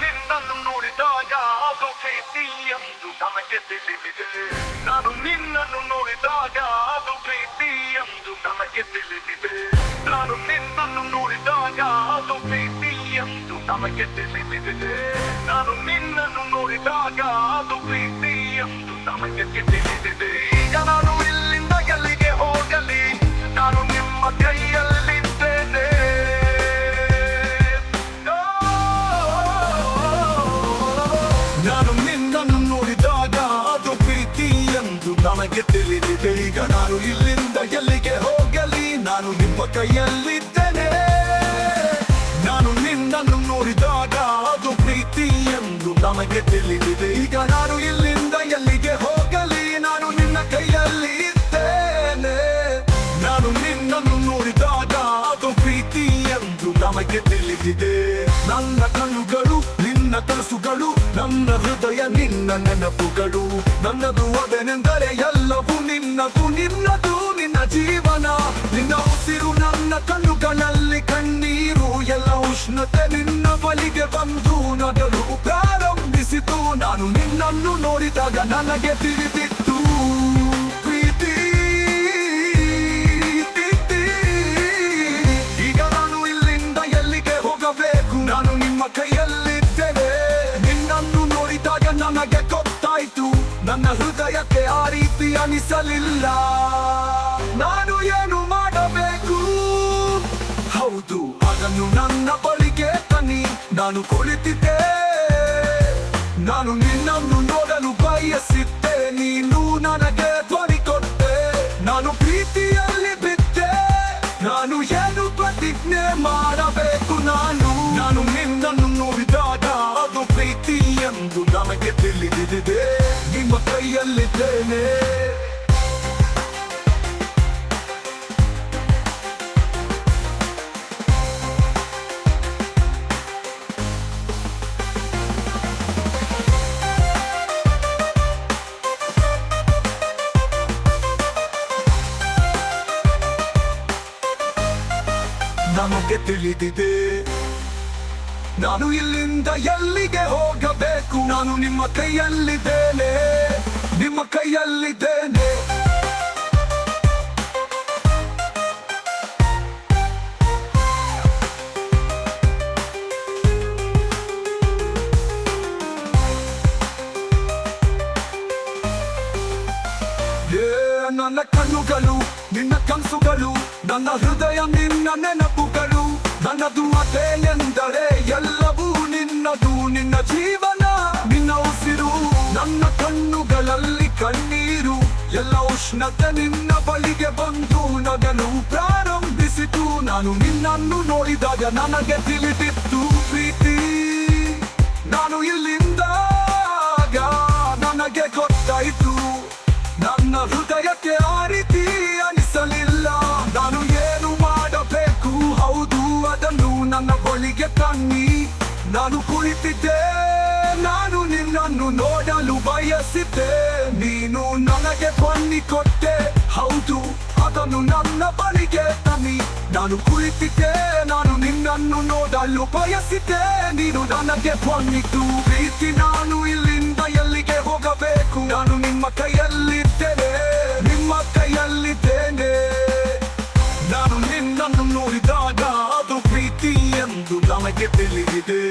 ನಿನ್ನನ್ನು ನೋಡಿದಾಗ ಅದು ಪ್ರೀತಿ ಎಂದು ನನಗೆ ತಿಳಿದಿದೆ. ನಾನು ನಿನ್ನನ್ನು ನೋಡಿದಾಗ ಅದು ಪ್ರೀತಿ ಎಂದು ನನಗೆ ತಿಳಿದಿದೆ. ನಾನು ನಿನ್ನನ್ನು ನೋಡಿದಾಗ ಅದು ಪ್ರೀತಿ ಎಂದು ನನಗೆ ತಿಳಿದಿದೆ. ನಾನು ನಿನ್ನನ್ನು ನೋಡಿದಾಗ ಅದು ಪ್ರೀತಿ ಎಂದು ನನಗೆ ತಿಳಿದಿದೆ. ಈಗ ನಾನು ಇಲ್ಲಿಂದ ಎಲ್ಲಿಗೆ ಹೋಗಲಿ, ನಾನು ನಿಮ್ಮ ಕೈಯಲ್ಲಿದ್ದೇನೆ. ನಾನು ನಿನ್ನನ್ನು ನೋಡಿದಾಗ ಅದು ಪ್ರೀತಿ ಎಂದು ನನಗೆ ತಿಳಿದಿದೆ. ಈಗ ನಾನು ಇಲ್ಲಿಂದ ಎಲ್ಲಿಗೆ ಹೋಗಲಿ, ನಾನು ನಿಮ್ಮ ಕೈಯಲ್ಲಿದ್ದೇನೆ. ನಾನು ನಿನ್ನನ್ನು ನೋಡಿದಾಗ ಅದು ಪ್ರೀತಿ ಎಂದು ನನಗೆ ತಿಳಿದಿದೆ. ಈಗ ನಾನು ಇಲ್ಲಿಂದ ಎಲ್ಲಿಗೆ ಹೋಗಲಿ, ನಾನು ನಿನ್ನ ಕೈಯಲ್ಲಿ ಇದ್ದೇನೆ. ನಾನು ನಿನ್ನನ್ನು ನೋಡಿದಾಗ ಅದು ಪ್ರೀತಿ ಎಂದು ನನಗೆ ತಿಳಿದಿದೆ. ನನ್ನ ಕಣ್ಣುಗಳು ನಿನ್ನ ಕನಸುಗಳು, ನನ್ನ ಹೃದಯ ನಿನ್ನ ನೆನಪುಗಳು. ನನ್ನದು ಅದೇನೆಂದರೆ ಎಲ್ಲವೂ ನಿನ್ನದು, ನಿನ್ನದು ನಿನ್ನ ಜೀವನ. ನಿನ್ನ ಉಸಿರು ನನ್ನ ಕಣ್ಣುಗಳಲ್ಲಿ ಕಣ್ಣೀರು, ಎಲ್ಲ ಉಷ್ಣತೆ ನಿನ್ನ ಬಳಿಗೆ ಬಂದು ನಗಲು ಪ್ರಾರಂಭಿಸಿತು. ನಾನು ನಿನ್ನನ್ನು ನೋಡಿದಾಗ ನನಗೆ ತಿಳಿದಿತ್ತು ಪ್ರೀತಿ. ಈಗ ನಾನು ಇಲ್ಲಿಂದ ಎಲ್ಲಿಗೆ ಹೋಗಬೇಕು, ನಾನು ನಿಮ್ಮ ಕೈಯಲ್ಲಿದ್ದೇನೆ. ನಿನ್ನನ್ನು ನೋಡಿದಾಗ ನನಗೆ ಗೊತ್ತಾಯ್ತು, ನನ್ನ ಹೃದಯಕ್ಕೆ ಆ ರೀತಿ ಅನಿಸಲಿಲ್ಲ. ನಾನು ಏನು ಮಾಡಬೇಕು, ಹೌದು ಅದನ್ನು ನನ್ನ ಬಳಿಗೆ ತನ್ನಿ. ನಾನು ಕುಳಿತಿದ್ದೆ, ನಾನು ನಿನ್ನನ್ನು ನೋಡಲು ಬಯಸಿದ್ದೆ. ನೀನು ನನಗೆ ಧ್ವನಿ ಕೊಟ್ಟೆ, ನಾನು ಪ್ರೀತಿಯಲ್ಲಿ ಬಿದ್ದೆ. ನಾನು ಏನು ಪ್ರತಿಜ್ಞೆ ಮಾಡಬೇಕು, ನಾನು ನಿನ್ನನ್ನು ನೋಡಿದಾಗ ಅದು ಪ್ರೀತಿ ಎಂದು ನನಗೆ ತಿಳಿದಿದೆ. ನಿಮ್ಮ ಕೈಯಲ್ಲಿದ್ದೇನೆ. ನಮಗೆ ತಿಳಿದಿದೆ, ನಾನು ಇಲ್ಲಿಂದ ಎಲ್ಲಿಗೆ ಹೋಗಬೇಕು, ನಾನು ನಿಮ್ಮ ಕೈಯಲ್ಲಿದ್ದೇನೆ, ನಿಮ್ಮ ಕೈಯಲ್ಲಿದ್ದೇನೆ. ನನ್ನ ಕಣ್ಣುಗಳು ನಿನ್ನ ಕನಸುಗಳು, ನನ್ನ ಹೃದಯ ನಿನ್ನ ನೆನಪುಗಳು. ನನ್ನದು ಅದೇ ಎಂದರೆ ಎಲ್ಲವೂ ನಿನ್ನದು, ನಿನ್ನ ಜೀವನ ನಿನ್ನ ಉಸಿರು. ನನ್ನ ಕಣ್ಣುಗಳಲ್ಲಿ ಕಣ್ಣೀರು, ಎಲ್ಲ ಉಷ್ಣತೆ ನಿನ್ನ ಬಳಿಗೆ ಬಂದು ನಗಲು ಪ್ರಾರಂಭಿಸಿತು. ನಾನು ನಿನ್ನನ್ನು ನೋಡಿದಾಗ ನನಗೆ ತಿಳಿದಿತ್ತು ಪ್ರೀತಿ. ನಾನು ಇಲ್ಲಿಂದ ನನಗೆ ಗೊತ್ತಾಯಿತು, ನನ್ನ ಹೃದಯಕ್ಕೆ ಆ ರೀತಿ ಅನಿಸಲಿಲ್ಲ. ನಾನು ಏನು ಮಾಡಬೇಕು, ಹೌದು ಅದನ್ನು ನನ್ನ ಬಳಿಗೆ ತನ್ನಿ. ನಾನು ಕುಳಿತಿದ್ದೆ, ನಾನು ನಿನ್ನನ್ನು ನೋಡಲು ಬಯಸಿದ್ದೆ. ನೀನು ನನಗೆ ಧ್ವನಿ ಕೊಟ್ಟೆ, ಹೌದು ಅದನ್ನು ನನ್ನ ಬಳಿಗೆ ತನ್ನಿ. ನಾನು ಕುಳಿತಿದ್ದೆ, ನಾನು ನಿನ್ನನ್ನು ನೋಡಲು ಬಯಸಿದ್ದೆ. ನೀನು ನನಗೆ ಧ್ವನಿತು ಪ್ರೀತಿ. ನಾನು ಇಲ್ಲಿಂದ ಎಲ್ಲಿಗೆ ಹೋಗಬೇಕು, ನಾನು ನಿಮ್ಮ ಕೈಯಲ್ಲಿದ್ದೇನೆ, ನಿಮ್ಮ ಕೈಯಲ್ಲಿದ್ದೇನೆ. ನಾನು ನಿನ್ನನ್ನು ನೋಡಿದಾಗ ಅದು ಪ್ರೀತಿ ಎಂದು ನನಗೆ ತಿಳಿದಿದೆ.